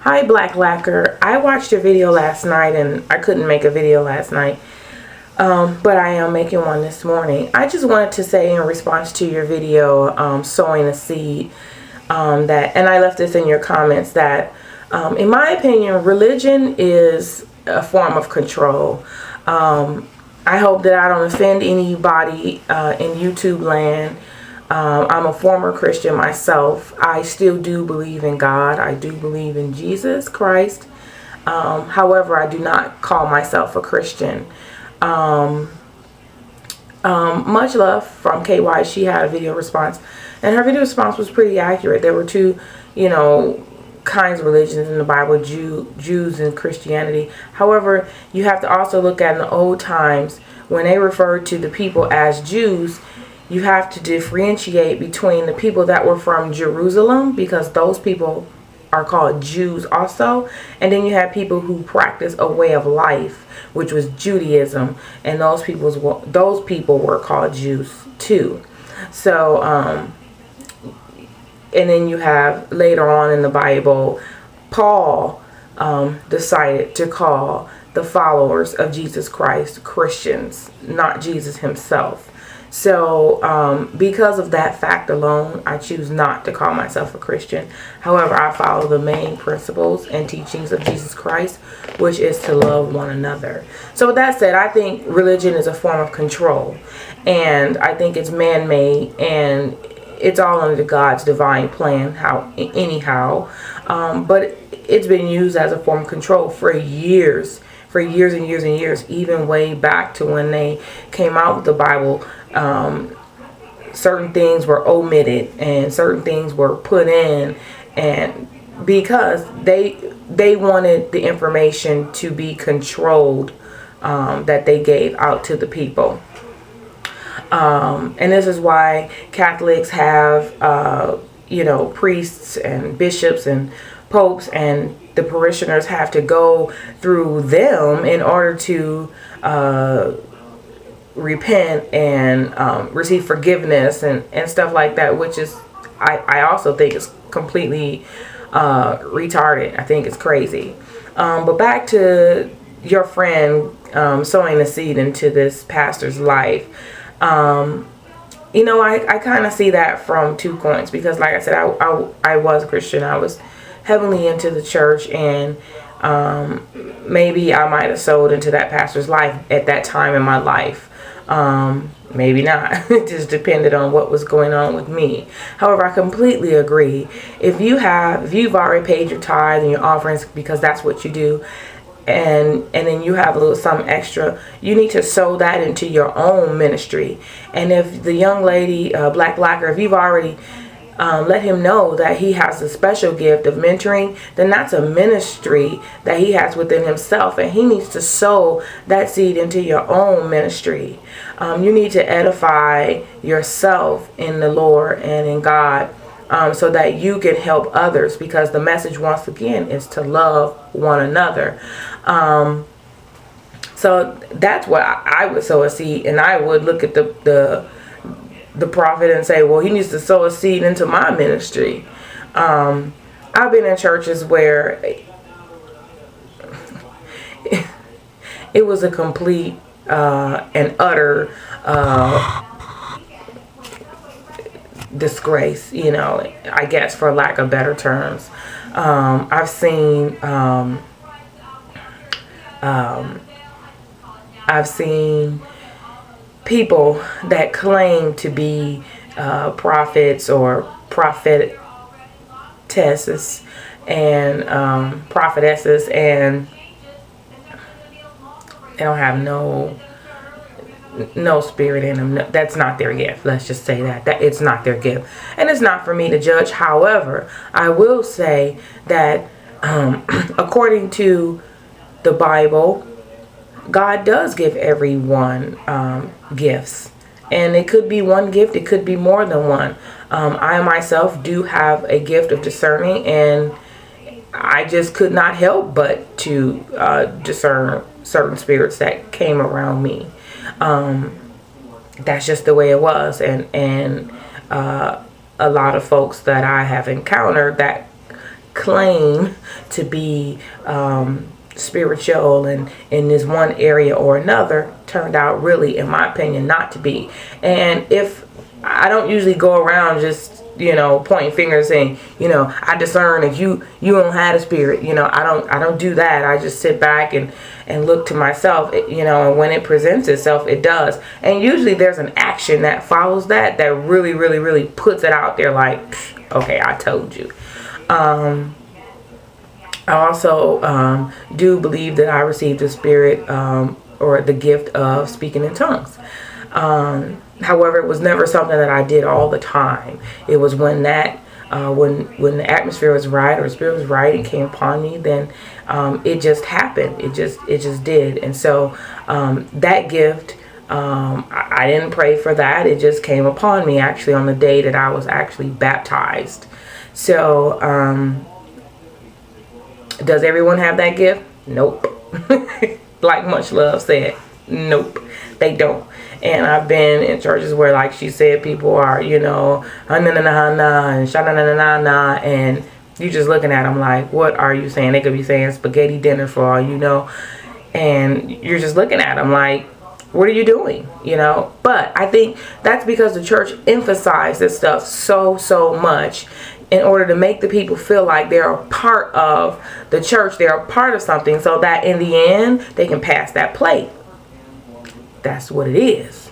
Hi, Black Lacquer. I watched your video last night and I couldn't make a video last night, but I am making one this morning. I just wanted to say in response to your video, sowing a seed, and I left this in your comments, that in my opinion, religion is a form of control. I hope that I don't offend anybody in YouTube land. I'm a former Christian myself. I still do believe in God. I do believe in Jesus Christ. However, I do not call myself a Christian. Much love from KY. She had a video response, and her video response was pretty accurate. There were two, kinds of religions in the Bible, Jews and Christianity. However, you have to also look at in the old times, when they referred to the people as Jews, you have to differentiate between the people that were from Jerusalem, because those people are called Jews also, and then you have people who practice a way of life, which was Judaism, and those people were called Jews too. So and then you have later on in the Bible, Paul decided to call the followers of Jesus Christ Christians, not Jesus himself. So because of that fact alone, I choose not to call myself a Christian. However, I follow the main principles and teachings of Jesus Christ, which is to love one another. So with that said, I think religion is a form of control, and I think it's man-made, and it's all under God's divine plan, anyhow. But it's been used as a form of control for years and years and years, even way back to when they came out with the Bible. Certain things were omitted and certain things were put in, and because they wanted the information to be controlled, that they gave out to the people. And this is why Catholics have priests and bishops and popes, and the parishioners have to go through them in order to repent and receive forgiveness and stuff like that, which is I also think is completely retarded. I think it's crazy. But back to your friend sowing a seed into this pastor's life. I kind of see that from 2 points, because like I said, I was a Christian. I was heavily into the church, and maybe I might have sowed into that pastor's life at that time in my life. Maybe not. It just depended on what was going on with me. However, I completely agree. If you've already paid your tithe and your offerings, because that's what you do, and then you have a little something extra, you need to sow that into your own ministry. And if the young lady, Black Lacquer, if you've already let him know that he has a special gift of mentoring, then that's a ministry that he has within himself, and he needs to sow that seed into your own ministry. You need to edify yourself in the Lord and in God, so that you can help others, because the message, once again, is to love one another. So that's what I would sow a seed, and I would look at the prophet and say, well, he needs to sow a seed into my ministry. I've been in churches where it was a complete and utter disgrace, I guess, for lack of better terms. I've seen people that claim to be prophets or prophetesses and prophetesses, and they don't have no spirit in them. No, that's not their gift. Let's just say that it's not their gift, and it's not for me to judge. However, I will say that according to the Bible, God does give everyone gifts, and it could be one gift, it could be more than one. I myself do have a gift of discerning, and I just could not help but to discern certain spirits that came around me. That's just the way it was, and a lot of folks that I have encountered that claim to be spiritual and in this one area or another turned out really, in my opinion, not to be. And if I don't usually go around just, you know, pointing fingers saying, you know, I discern that you don't have a spirit. You know, I don't do that. I just sit back and look to myself, you know, and when it presents itself, it does. And usually there's an action that follows that really, really, really puts it out there like, okay, I told you. I also do believe that I received the spirit or the gift of speaking in tongues. However, it was never something that I did all the time. It was when that when the atmosphere was right or the spirit was right and came upon me, then it just happened. It just did. And so that gift, I didn't pray for that. It just came upon me actually on the day that I was actually baptized. So does everyone have that gift? Nope. Like Much Love said, nope, they don't. And I've been in churches where, like she said, people are, you know, na-na-na-na-na and sha-na-na-na-na-na, and you just looking at them like, what are you saying? They could be saying spaghetti dinner for all you know, and you're just looking at them like, what are you doing? You know? But I think that's because the church emphasized this stuff so much in order to make the people feel like they're a part of the church, they're a part of something, so that in the end, they can pass that plate. That's what it is.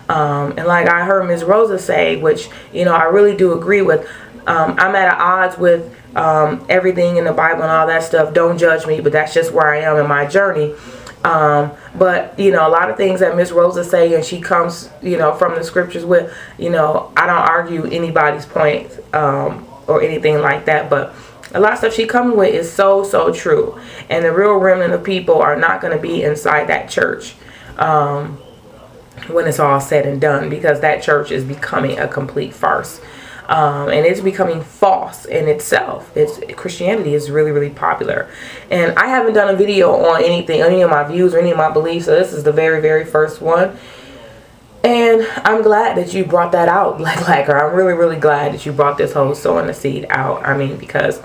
And like I heard Ms. Rosa say, which, you know, I really do agree with, I'm at odds with everything in the Bible and all that stuff. Don't judge me, but that's just where I am in my journey. But, you know, a lot of things that Ms. Rosa say, and she comes, you know, from the scriptures with, you know, I don't argue anybody's point or anything like that, but a lot of stuff she comes with is so true. And the real remnant of people are not going to be inside that church when it's all said and done, because that church is becoming a complete farce, and it's becoming false in itself. Christianity is really popular, and I haven't done a video on any of my views or any of my beliefs, so this is the very first one. And I'm glad that you brought that out, Black Lacquer. I'm really glad that you brought this whole sowing the seed out. I mean, because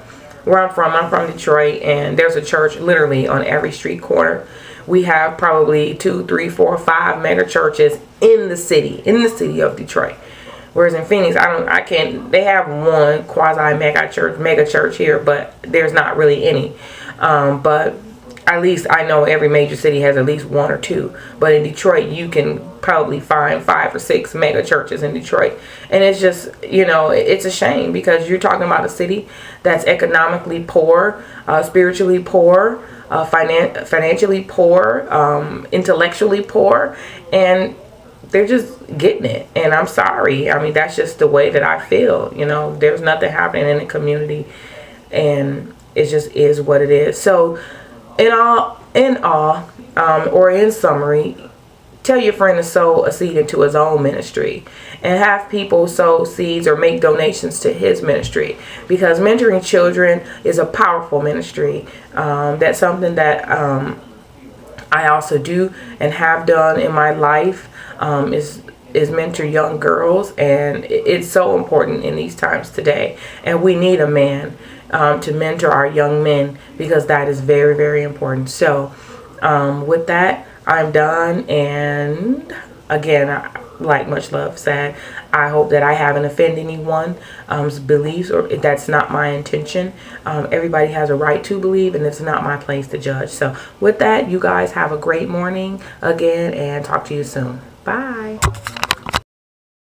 where I'm from Detroit, and there's a church literally on every street corner. We have probably 2, 3, 4, 5 mega churches in the city of Detroit. Whereas in Phoenix, they have one quasi mega church here, but there's not really any. But at least I know every major city has at least 1 or 2. But in Detroit, you can probably find 5 or 6 mega churches in Detroit. And it's just, you know, it's a shame, because you're talking about a city that's economically poor, spiritually poor, financially poor, intellectually poor, and they're just getting it. And I'm sorry. I mean, that's just the way that I feel. You know, there's nothing happening in the community, and it just is what it is. So in summary, tell your friend to sow a seed into his own ministry, and have people sow seeds or make donations to his ministry, because mentoring children is a powerful ministry. That's something that I also do and have done in my life, is mentor young girls, and it's so important in these times today. And we need a man to mentor our young men, because that is very important. So with that, I'm done. And again, like Much Love said, I hope that I haven't offended anyone's beliefs, or that's not my intention. Everybody has a right to believe, and it's not my place to judge. So with that, you guys have a great morning again, and talk to you soon. Bye.